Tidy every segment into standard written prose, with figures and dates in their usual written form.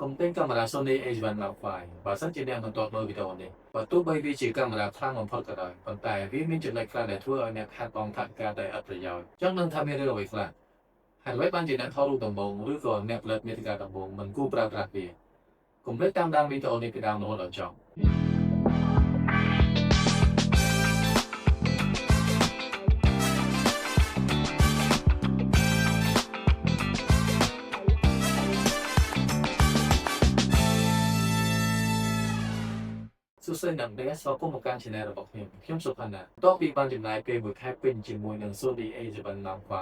Content camera Sony A1 Mark V បើសិនជាអ្នកមិនទាន់មើលវីដេអូនេះបើទោះបីវាជាកាមេរ៉ាខ្លាំងបំផុតក៏ដោយប៉ុន្តែវាមានចំណុចខ្លះដែលធ្វើឲ្យអ្នកខាតបង់ថវិកាដោយឥតប្រយោជន៍ចង់ដឹងថាមានរឿងអ្វីខ្លះហើយអ្វីបានជាអ្នកថតរូបដំបូងឬក៏អ្នកផលិតមាតិកាដំបូងមិនគួរប្រើប្រាស់វាកុំភ្លេចតាមដានវីដេអូនេះពីដើមរហូតដល់ចប់សួស្តីអ្នកនាងស្វាគមន៍មកកាន់ Channel របស់ខ្ញុំសុផាន់ណាបន្ទាប់ពីបានចំណាយពេលមួយខែពេញជាមួយនឹង Sony A7 Mark V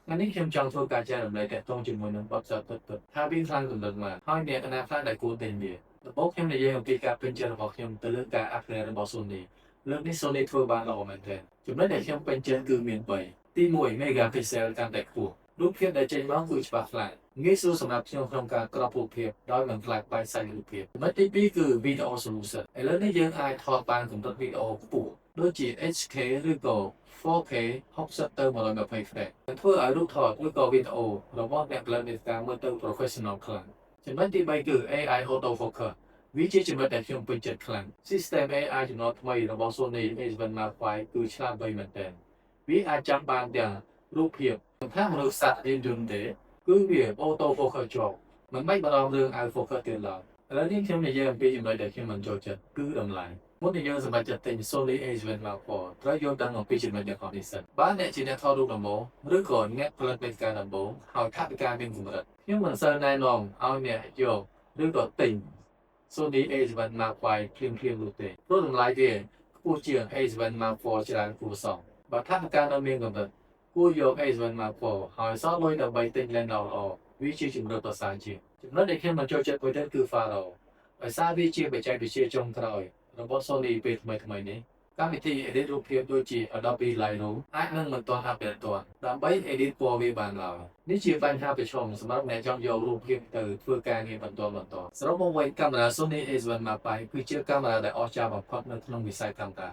ថ្ងៃនេះខ្ញុំចង់ធ្វើការចែករំលែកទាក់ទងជាមួយនឹងបទពិសោធន៍ពិតៗថាវាខ្លាំងកម្រិតណាស់ហើយអ្នកណាខ្លះដែលគួរទិញវាដំបូងខ្ញុំនិយាយអំពីការពេញចិត្តរបស់ខ្ញុំទៅលើការអាប់ក្រិតរបស់ Sony លើកនេះ Sony ធ្វើបានល្អមែនទែនចំណុចដែលខ្ញុំពេញចិត្តគឺមាន3ទី1 Megapixel កាន់តែខ្ពស់រូបភាពដែលចេញមកគឺច្បាស់ខ្លាំងងាយស្រួលសម្រាប់ខ្ញុំក្នុងការក្របរូបភាពដោយមិនខ្លាចបែកសាច់រូបភាពចំណុចទី2គឺ Video Solution ឥឡូវនេះយើងអាចថតបានកម្រិតវីដេអូខ្ពស់ដូចជា HK ឬក៏ 4K 60ទៅ120 frame នឹងធ្វើឲ្យរូបថតឬក៏វីដេអូរបស់អ្នកផលិតមាតិកាមើលទៅ professional ខ្លាំងចំណុចទី3គឺ AI Auto Focus វាជាចំណុចដែលខ្ញុំពេញចិត្តខ្លាំង System AI ចំណុចថ្មីរបស់ Sony A7 Mark V គឺឆ្លាតវៃមែនទែនវាអាចចាំបានទាំងរូបភាពមិនថាមនុស្សសត្វយន្តទេគឺវា auto focus ជាប់មិនបាច់បារម្ភរឿង out focus ទៀតឡើយឥឡូវនេះខ្ញុំនិយាយអំពីចំណុចដែលខ្ញុំមិនចូលចិត្តគឺតម្លៃមុននឹងយើងសម្រេចចិត្តទិញ Sony A7 Mark IV ត្រូវយល់ដឹងអំពីចំណុចទាំងអស់នេះសិនបើអ្នកជាអ្នកថតរូបដំបូងឬក៏អ្នកផលិតមាតិកាដំបូងហើយថវិកាមានកម្រិតខ្ញុំមិនសូវណែនាំឲ្យអ្នកយកឬក៏ទិញ Sony A7 Mark V ភ្លាមៗនោះទេព្រោះតម្លៃវាខ្ពស់ជាង A7 Mark IV ច្រើនគួរសមបើថវិកានៅមានកម្រិតគួរយក A7 Mark IV ហើយសល់លុយដើម្បីទិញ lens ល្អៗវាជាជំរឿនប្រសើរជាងចំណុចដែលខ្ញុំមិនចូលចិត្តមួយទៀតគឺ Faro ដោយសារវាជាបច្ចេកវិទ្យាចុងក្រោយរបស់ Sony ពេលថ្មីនេះកម្មវិធី edit រូបភាពដូចជា Adobe Lightroom អាចនឹងមិនទាន់អភិវឌ្ឍទាន់ដើម្បី edit ពណ៌វាបានឡើយនេះជាបញ្ហាប្រឈមសម្រាប់អ្នកចង់យករូបភាពទៅធ្វើការងារបន្តសរុបមកវិញកាមេរ៉ា Sony A7 Mark V គឺជាកាមេរ៉ាដែលអស្ចារ្យបំផុតនៅក្នុងវិស័យកាមេរ៉ា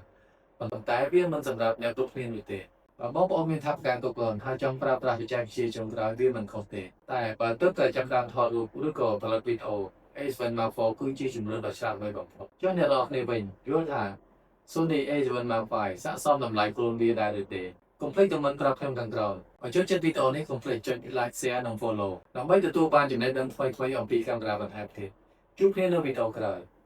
ប៉ុន្តែវាមិនសម្រាប់អ្នកគ្រប់គ្នានោះទេបើបងប្អូនមានថវិកាគ្រប់គ្រាន់ហើយចង់ប្រើប្រាស់បច្ចេកវិទ្យាចុងក្រោយវាមិនខុសទេតែបើទើបតែចាប់ផ្ដើមថតរូបឬក៏ផលិតវីដេអូ A7 Mark IV គឺជាជំរឿនដ៏ឆ្លាតវៃបំផុតចុះអ្នកនរគ្នាវិញយល់ថា Sony A7 Mark V ស័ក្តិសមតម្លៃខ្លួនវាដែរឬទេកុំភ្លេចខមមិនប្រាប់ខ្ញុំខាងក្រោមបើចូលចិត្តវីដេអូនេះកុំភ្លេចចុច like share និង follow ដើម្បីទទួលបានចំណេះដឹងថ្មីៗអំពីកាមេរ៉ាបន្ថែមទៀតជួបគ្នានៅវីដេអូក្រោយ